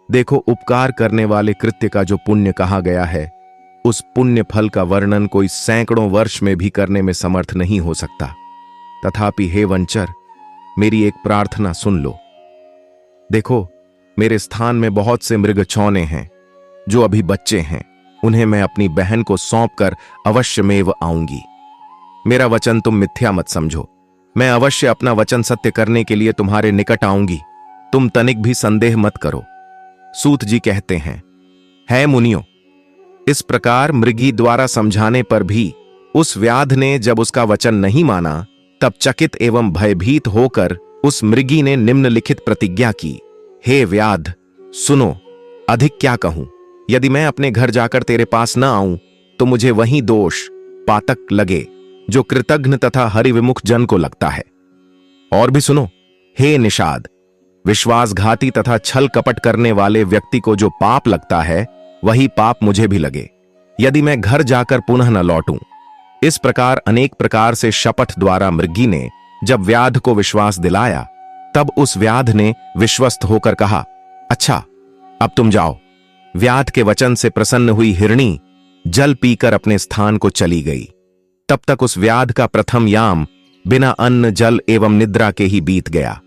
देखो, उपकार करने वाले कृत्य का जो पुण्य कहा गया है, उस पुण्य फल का वर्णन कोई सैकड़ों वर्ष में भी करने में समर्थ नहीं हो सकता। तथापि हे वंचर, मेरी एक प्रार्थना सुन लो। देखो, मेरे स्थान में बहुत से मृगछौने हैं जो अभी बच्चे हैं, उन्हें मैं अपनी बहन को सौंपकर अवश्यमेव आऊंगी। मेरा वचन तुम मिथ्या मत समझो, मैं अवश्य अपना वचन सत्य करने के लिए तुम्हारे निकट आऊंगी, तुम तनिक भी संदेह मत करो। सूत जी कहते हैं, है मुनियों, इस प्रकार मृगी द्वारा समझाने पर भी उस व्याध ने जब उसका वचन नहीं माना, तब चकित एवं भयभीत होकर उस मृगी ने निम्नलिखित प्रतिज्ञा की, हे व्याध, सुनो, अधिक क्या कहूं, यदि मैं अपने घर जाकर तेरे पास न आऊं तो मुझे वही दोष पातक लगे जो कृतघ्न तथा हरिविमुख जन को लगता है। और भी सुनो, हे निषाद, विश्वासघाती तथा छल कपट करने वाले व्यक्ति को जो पाप लगता है, वही पाप मुझे भी लगे, यदि मैं घर जाकर पुनः न लौटूं। इस प्रकार अनेक प्रकार से शपथ द्वारा मृगी ने जब व्याध को विश्वास दिलाया, तब उस व्याध ने विश्वस्त होकर कहा, अच्छा, अब तुम जाओ। व्याध के वचन से प्रसन्न हुई हिरणी जल पीकर अपने स्थान को चली गई। तब तक उस व्याध का प्रथम याम बिना अन्न, जल एवं निद्रा के ही बीत गया।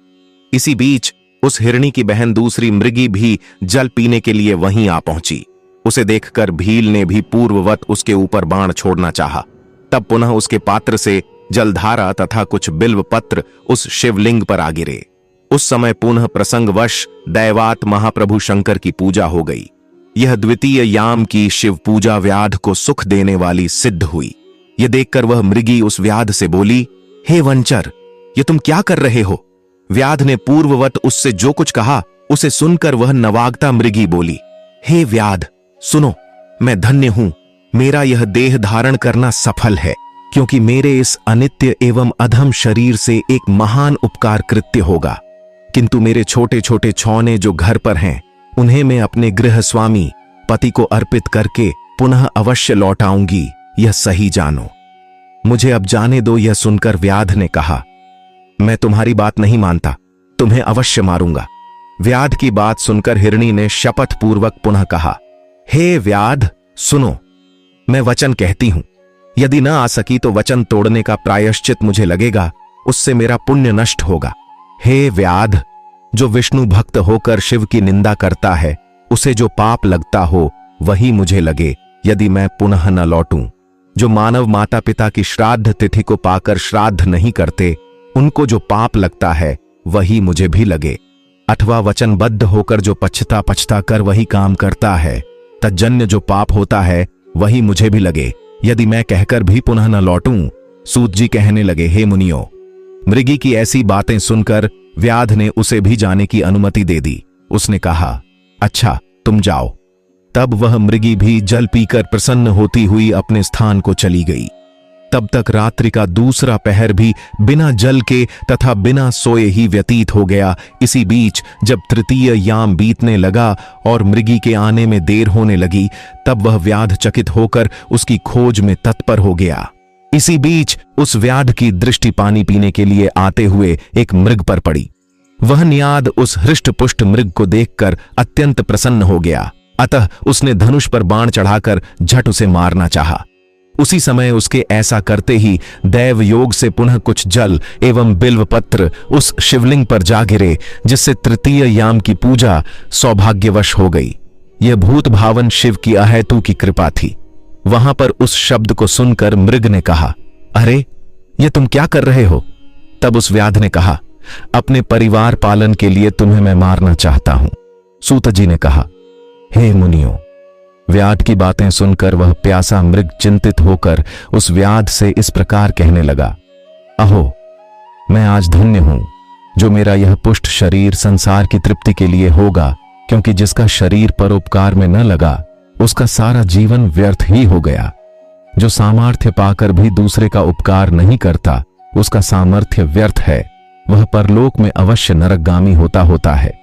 इसी बीच उस हिरणी की बहन दूसरी मृगी भी जल पीने के लिए वहीं आ पहुंची। उसे देखकर भील ने भी पूर्ववत उसके ऊपर बाण छोड़ना चाहा। तब पुनः उसके पात्र से जलधारा तथा कुछ बिल्व पत्र उस शिवलिंग पर आ गिरे। उस समय पुनः प्रसंगवश दैवात महाप्रभु शंकर की पूजा हो गई। यह द्वितीय याम की शिव पूजा व्याध को सुख देने वाली सिद्ध हुई। यह देखकर वह मृगी उस व्याध से बोली, हे वंचर, ये तुम क्या कर रहे हो? व्याध ने पूर्ववत उससे जो कुछ कहा, उसे सुनकर वह नवागता मृगी बोली, हे व्याध, सुनो, मैं धन्य हूं, मेरा यह देह धारण करना सफल है, क्योंकि मेरे इस अनित्य एवं अधम शरीर से एक महान उपकार कृत्य होगा। किंतु मेरे छोटे छोटे छौने जो घर पर हैं, उन्हें मैं अपने गृह स्वामी पति को अर्पित करके पुनः अवश्य लौट आऊंगी, यह सही जानो। मुझे अब जाने दो। यह सुनकर व्याध ने कहा, मैं तुम्हारी बात नहीं मानता, तुम्हें अवश्य मारूंगा। व्याध की बात सुनकर हिरणी ने शपथ पूर्वक पुनः कहा, हे व्याध, सुनो, मैं वचन कहती हूं, यदि न आ सकी तो वचन तोड़ने का प्रायश्चित मुझे लगेगा, उससे मेरा पुण्य नष्ट होगा। हे व्याध, जो विष्णु भक्त होकर शिव की निंदा करता है, उसे जो पाप लगता हो वही मुझे लगे, यदि मैं पुनः न लौटूं। जो मानव माता पिता की श्राद्ध तिथि को पाकर श्राद्ध नहीं करते, उनको जो पाप लगता है वही मुझे भी लगे। अथवा वचनबद्ध होकर जो पछता कर वही काम करता है, तज्जन्य जो पाप होता है वही मुझे भी लगे, यदि मैं कहकर भी पुनः न लौटूं। सूत जी कहने लगे, हे मुनियों, मृगी की ऐसी बातें सुनकर व्याध ने उसे भी जाने की अनुमति दे दी। उसने कहा, अच्छा, तुम जाओ। तब वह मृगी भी जल पीकर प्रसन्न होती हुई अपने स्थान को चली गई। तब तक रात्रि का दूसरा पहर भी बिना जल के तथा बिना सोए ही व्यतीत हो गया। इसी बीच जब तृतीय याम बीतने लगा और मृगी के आने में देर होने लगी, तब वह व्याध चकित होकर उसकी खोज में तत्पर हो गया। इसी बीच उस व्याध की दृष्टि पानी पीने के लिए आते हुए एक मृग पर पड़ी। वह नियाद उस हृष्ट-पुष्ट मृग को देखकर अत्यंत प्रसन्न हो गया, अतः उसने धनुष पर बाण चढ़ाकर झट उसे मारना चाहा। उसी समय उसके ऐसा करते ही दैव योग से पुनः कुछ जल एवं बिल्व पत्र उस शिवलिंग पर जा गिरे, जिससे तृतीय याम की पूजा सौभाग्यवश हो गई। यह भूत भावन शिव की अहेतु की कृपा थी। वहां पर उस शब्द को सुनकर मृग ने कहा, अरे ये तुम क्या कर रहे हो? तब उस व्याध ने कहा, अपने परिवार पालन के लिए तुम्हें मैं मारना चाहता हूं। सूत जी ने कहा, हे मुनियों। व्याध की बातें सुनकर वह प्यासा मृग चिंतित होकर उस व्याध से इस प्रकार कहने लगा, अहो, मैं आज धन्य हूं जो मेरा यह पुष्ट शरीर संसार की तृप्ति के लिए होगा, क्योंकि जिसका शरीर परोपकार में न लगा उसका सारा जीवन व्यर्थ ही हो गया। जो सामर्थ्य पाकर भी दूसरे का उपकार नहीं करता उसका सामर्थ्य व्यर्थ है, वह परलोक में अवश्य नरकगामी होता है।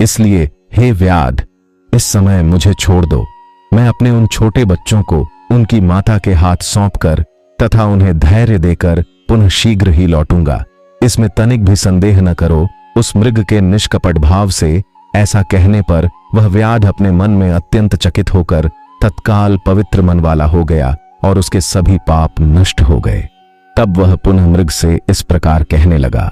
इसलिए हे व्याध, इस समय मुझे छोड़ दो। मैं अपने उन छोटे बच्चों को उनकी माता के हाथ सौंपकर तथा उन्हें धैर्य देकर पुनः शीघ्र ही लौटूंगा। इसमें तनिक भी संदेह न करो। उस मृग के निष्कपट भाव से ऐसा कहने पर वह व्याध अपने मन में अत्यंत चकित होकर तत्काल पवित्र मन वाला हो गया और उसके सभी पाप नष्ट हो गए। तब वह पुनः मृग से इस प्रकार कहने लगा,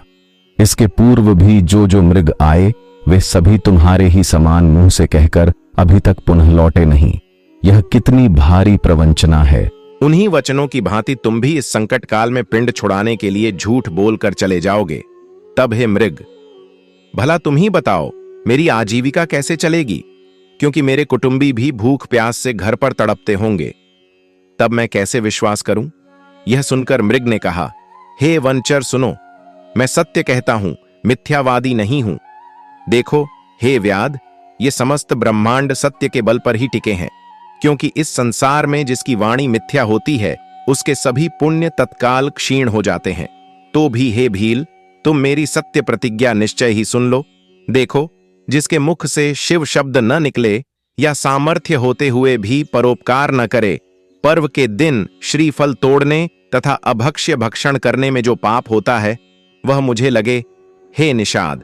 इसके पूर्व भी जो मृग आए वे सभी तुम्हारे ही समान मुंह से कहकर अभी तक पुनः लौटे नहीं। यह कितनी भारी प्रवंचना है। उन्हीं वचनों की भांति तुम भी इस संकट काल में पिंड छुड़ाने के लिए झूठ बोलकर चले जाओगे। तब हे मृग, भला तुम ही बताओ मेरी आजीविका कैसे चलेगी, क्योंकि मेरे कुटुंबी भी भूख प्यास से घर पर तड़पते होंगे। तब मैं कैसे विश्वास करूं? यह सुनकर मृग ने कहा, हे वनचर सुनो, मैं सत्य कहता हूं, मिथ्यावादी नहीं हूं। देखो हे व्याध, ये समस्त ब्रह्मांड सत्य के बल पर ही टिके हैं, क्योंकि इस संसार में जिसकी वाणी मिथ्या होती है उसके सभी पुण्य तत्काल क्षीण हो जाते हैं। तो भी हे भील, तुम मेरी सत्य प्रतिज्ञा निश्चय ही सुन लो। देखो, जिसके मुख से शिव शब्द न निकले या सामर्थ्य होते हुए भी परोपकार न करे, पर्व के दिन श्रीफल तोड़ने तथा अभक्ष्य भक्षण करने में जो पाप होता है वह मुझे लगे। हे निषाद,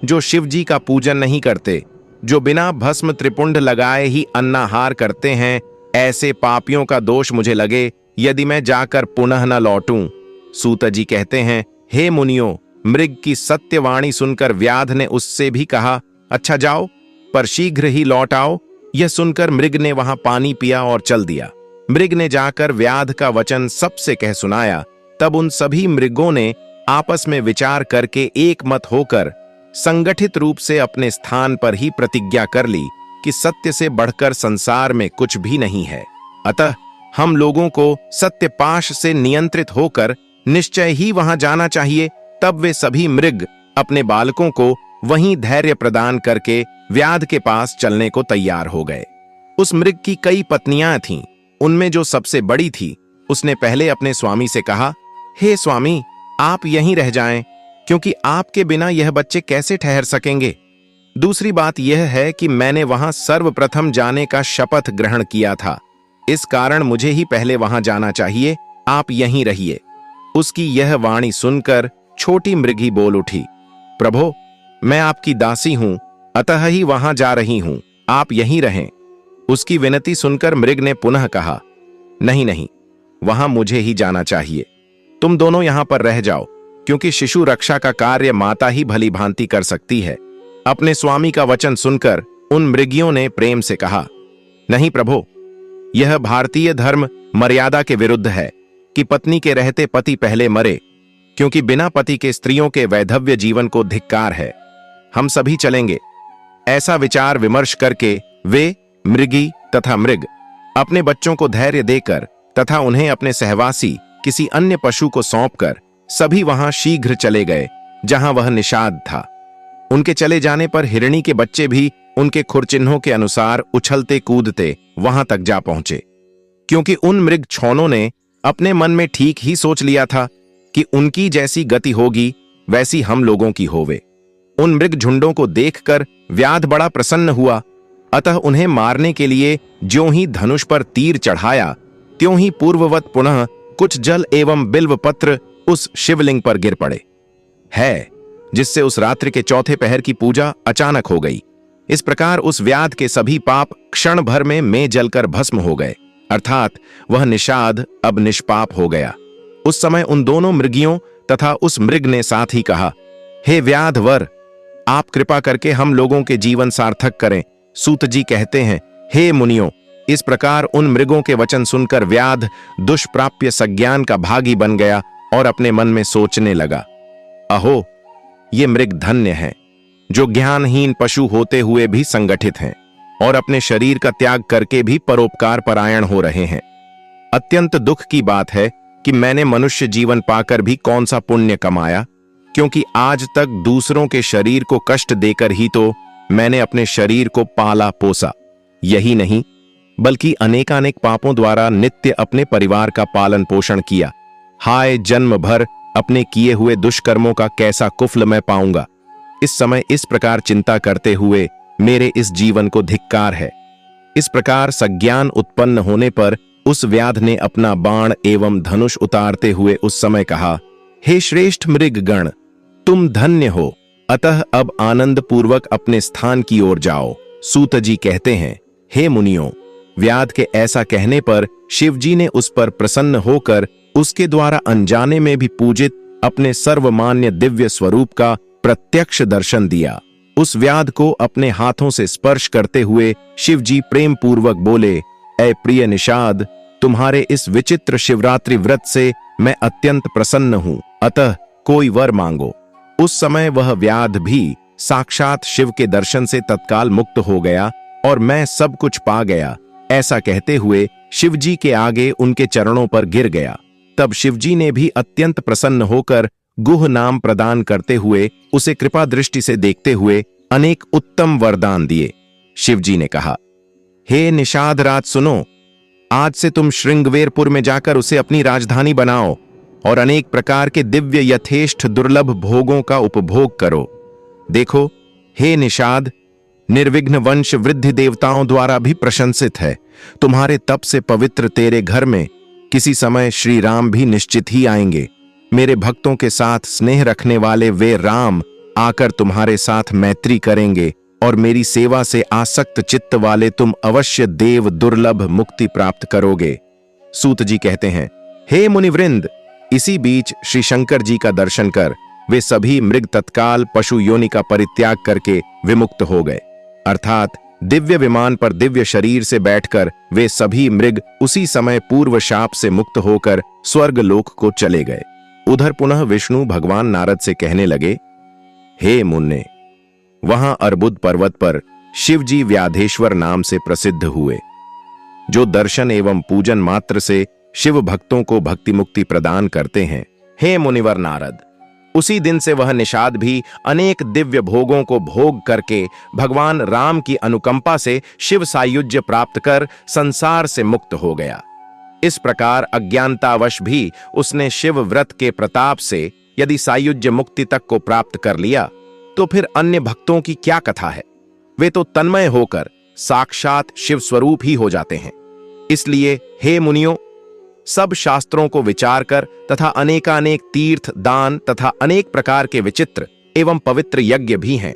जो शिव जी का पूजन नहीं करते, जो बिना भस्म त्रिपुंड लगाए ही अन्नाहार करते हैं, ऐसे पापियों का दोष मुझे लगे यदि मैं जाकर पुनः न लौटूं। सूत जी कहते हैं, हे मुनियों, मृग की सत्यवाणी सुनकर व्याध ने उससे भी कहा, अच्छा जाओ, पर शीघ्र ही लौट आओ। यह सुनकर मृग ने वहां पानी पिया और चल दिया। मृग ने जाकर व्याध का वचन सबसे कह सुनाया। तब उन सभी मृगों ने आपस में विचार करके एक मत होकर संगठित रूप से अपने स्थान पर ही प्रतिज्ञा कर ली कि सत्य से बढ़कर संसार में कुछ भी नहीं है। अतः हम लोगों को सत्यपाश से नियंत्रित होकर निश्चय ही वहां जाना चाहिए। तब वे सभी मृग अपने बालकों को वहीं धैर्य प्रदान करके व्याध के पास चलने को तैयार हो गए। उस मृग की कई पत्नियां थीं। उनमें जो सबसे बड़ी थी, उसने पहले अपने स्वामी से कहा, हे स्वामी, आप यहीं रह जाएं, क्योंकि आपके बिना यह बच्चे कैसे ठहर सकेंगे। दूसरी बात यह है कि मैंने वहां सर्वप्रथम जाने का शपथ ग्रहण किया था, इस कारण मुझे ही पहले वहां जाना चाहिए। आप यहीं रहिए। उसकी यह वाणी सुनकर छोटी मृगी बोल उठी, प्रभो, मैं आपकी दासी हूं, अतः ही वहां जा रही हूं, आप यहीं रहें। उसकी विनती सुनकर मृग ने पुनः कहा, नहीं नहीं, वहां मुझे ही जाना चाहिए। तुम दोनों यहां पर रह जाओ, क्योंकि शिशु रक्षा का कार्य माता ही भली भांति कर सकती है। अपने स्वामी का वचन सुनकर उन मृगियों ने प्रेम से कहा, नहीं प्रभो, यह भारतीय धर्म मर्यादा के विरुद्ध है कि पत्नी के रहते पति पहले मरे, क्योंकि बिना पति के स्त्रियों के वैधव्य जीवन को धिक्कार है। हम सभी चलेंगे। ऐसा विचार विमर्श करके वे मृगी तथा मृग अपने बच्चों को धैर्य देकर तथा उन्हें अपने सहवासी किसी अन्य पशु को सौंपकर सभी वहां शीघ्र चले गए जहां वह निषाद था। उनके चले जाने पर हिरणी के बच्चे भी उनके खुरचिन्हों के अनुसार उछलते कूदते वहां तक जा पहुंचे, क्योंकि उन मृग छौनों ने अपने मन में ठीक ही सोच लिया था कि उनकी जैसी गति होगी वैसी हम लोगों की होवे। उन मृग झुंडों को देखकर व्याध बड़ा प्रसन्न हुआ, अतः उन्हें मारने के लिए ज्यों ही धनुष पर तीर चढ़ाया त्यों ही पूर्ववत पुनः कुछ जल एवं बिल्व पत्र उस शिवलिंग पर गिर पड़े है, जिससे उस रात्रि के चौथे पहर की पूजा अचानक हो गई। इस प्रकार उस व्याध के सभी पाप क्षण भर में जलकर भस्म हो गए, अर्थात वह निषाद अब निष्पाप हो गया। उस समय उन दोनों मृगियों तथा उस मृग ने साथ ही कहा, हे व्याध वर, आप कृपा करके हम लोगों के जीवन सार्थक करें। सूत जी कहते हैं, हे मुनियों, इस प्रकार उन मृगों के वचन सुनकर व्याध दुष्प्राप्य सज्ञान का भागी बन गया और अपने मन में सोचने लगा, अहो, ये मृग धन्य हैं जो ज्ञानहीन पशु होते हुए भी संगठित हैं और अपने शरीर का त्याग करके भी परोपकार परायण हो रहे हैं। अत्यंत दुख की बात है कि मैंने मनुष्य जीवन पाकर भी कौन सा पुण्य कमाया, क्योंकि आज तक दूसरों के शरीर को कष्ट देकर ही तो मैंने अपने शरीर को पाला पोसा। यही नहीं बल्कि अनेकानेक पापों द्वारा नित्य अपने परिवार का पालन पोषण किया। हाय, जन्म भर अपने किए हुए दुष्कर्मों का कैसा कुफल मैं पाऊंगा। इस समय इस प्रकार चिंता करते हुए मेरे इस जीवन को धिक्कार है। इस प्रकार सज्ञान उत्पन्न होने पर उस व्याध ने अपना बाण एवं धनुष उतारते हुए उस समय कहा, हे श्रेष्ठ मृगगण, तुम धन्य हो, अतः अब आनंद पूर्वक अपने स्थान की ओर जाओ। सूत जी कहते हैं, हे मुनियों, व्याध के ऐसा कहने पर शिवजी ने उस पर प्रसन्न होकर उसके द्वारा अनजाने में भी पूजित अपने सर्वमान्य दिव्य स्वरूप का प्रत्यक्ष दर्शन दिया। उस व्याध को अपने हाथों से स्पर्श करते हुए शिवजी प्रेम पूर्वक बोले, ऐ प्रिय निषाद, तुम्हारे इस विचित्र शिवरात्रि व्रत से मैं अत्यंत प्रसन्न हूं, अतः कोई वर मांगो। उस समय वह व्याध भी साक्षात शिव के दर्शन से तत्काल मुक्त हो गया और मैं सब कुछ पा गया, ऐसा कहते हुए शिवजी के आगे उनके चरणों पर गिर गया। तब शिवजी ने भी अत्यंत प्रसन्न होकर गुह नाम प्रदान करते हुए उसे कृपा दृष्टि से देखते हुए अनेक उत्तम वरदान दिए। शिवजी ने कहा, हे निषाद राज सुनो, आज से तुम श्रृंगवेरपुर में जाकर उसे अपनी राजधानी बनाओ और अनेक प्रकार के दिव्य यथेष्ट दुर्लभ भोगों का उपभोग करो। देखो हे निषाद, निर्विघ्न वंश वृद्धि देवताओं द्वारा भी प्रशंसित है। तुम्हारे तप से पवित्र तेरे घर में किसी समय श्री राम भी निश्चित ही आएंगे। मेरे भक्तों के साथ स्नेह रखने वाले वे राम आकर तुम्हारे साथ मैत्री करेंगे और मेरी सेवा से आसक्त चित्त वाले तुम अवश्य देव दुर्लभ मुक्ति प्राप्त करोगे। सूत जी कहते हैं, हे मुनिवृंद, इसी बीच श्री शंकर जी का दर्शन कर वे सभी मृग तत्काल पशु योनि का परित्याग करके विमुक्त हो गए, अर्थात दिव्य विमान पर दिव्य शरीर से बैठकर वे सभी मृग उसी समय पूर्व शाप से मुक्त होकर स्वर्ग लोक को चले गए। उधर पुनः विष्णु भगवान नारद से कहने लगे, हे मुन्ने, वहां अर्बुद पर्वत पर शिवजी व्याधेश्वर नाम से प्रसिद्ध हुए, जो दर्शन एवं पूजन मात्र से शिव भक्तों को भक्ति मुक्ति प्रदान करते हैं। हे मुनिवर नारद, उसी दिन से वह निषाद भी अनेक दिव्य भोगों को भोग करके भगवान राम की अनुकंपा से शिव सायुज्य प्राप्त कर संसार से मुक्त हो गया। इस प्रकार अज्ञानतावश भी उसने शिव व्रत के प्रताप से यदि सायुज्य मुक्ति तक को प्राप्त कर लिया तो फिर अन्य भक्तों की क्या कथा है। वे तो तन्मय होकर साक्षात शिव स्वरूप ही हो जाते हैं। इसलिए हे मुनियों, सब शास्त्रों को विचार कर तथा अनेकानेक तीर्थ दान तथा अनेक प्रकार के विचित्र एवं पवित्र यज्ञ भी हैं,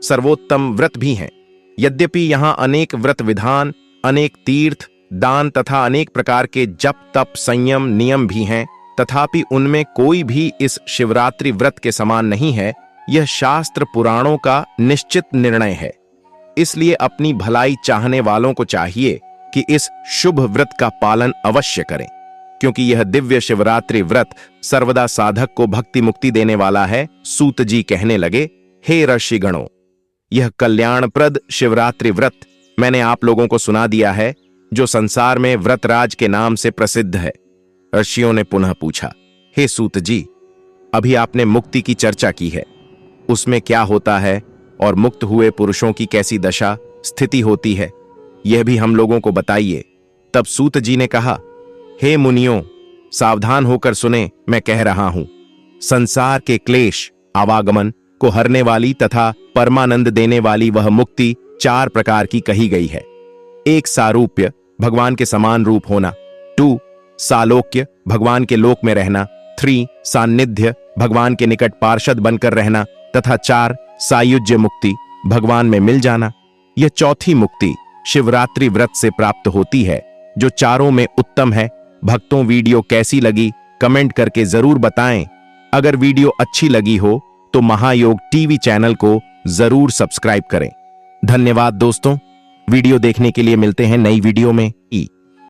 सर्वोत्तम व्रत भी हैं। यद्यपि यहाँ अनेक व्रत विधान, अनेक तीर्थ दान तथा अनेक प्रकार के जप तप संयम नियम भी हैं, तथापि उनमें कोई भी इस शिवरात्रि व्रत के समान नहीं है। यह शास्त्र पुराणों का निश्चित निर्णय है। इसलिए अपनी भलाई चाहने वालों को चाहिए कि इस शुभ व्रत का पालन अवश्य करें, क्योंकि यह दिव्य शिवरात्रि व्रत सर्वदा साधक को भक्ति मुक्ति देने वाला है। सूत जी कहने लगे, हे ऋषिगणों, यह कल्याणप्रद शिवरात्रि व्रत मैंने आप लोगों को सुना दिया है, जो संसार में व्रतराज के नाम से प्रसिद्ध है। ऋषियों ने पुनः पूछा, हे सूत जी, अभी आपने मुक्ति की चर्चा की है, उसमें क्या होता है और मुक्त हुए पुरुषों की कैसी दशा स्थिति होती है, यह भी हम लोगों को बताइए। तब सूत जी ने कहा, हे मुनियों, सावधान होकर सुने, मैं कह रहा हूं। संसार के क्लेश आवागमन को हरने वाली तथा परमानंद देने वाली वह मुक्ति 4 प्रकार की कही गई है। 1 सारूप्य, भगवान के समान रूप होना। 2 सालोक्य, भगवान के लोक में रहना। 3 सान्निध्य, भगवान के निकट पार्षद बनकर रहना। तथा 4 सायुज्य मुक्ति, भगवान में मिल जाना। यह चौथी मुक्ति शिवरात्रि व्रत से प्राप्त होती है, जो चारों में उत्तम है। भक्तों, वीडियो कैसी लगी कमेंट करके जरूर बताएं। अगर वीडियो अच्छी लगी हो तो महायोग टीवी चैनल को जरूर सब्सक्राइब करें। धन्यवाद दोस्तों। वीडियो देखने के लिए मिलते हैं नई वीडियो में।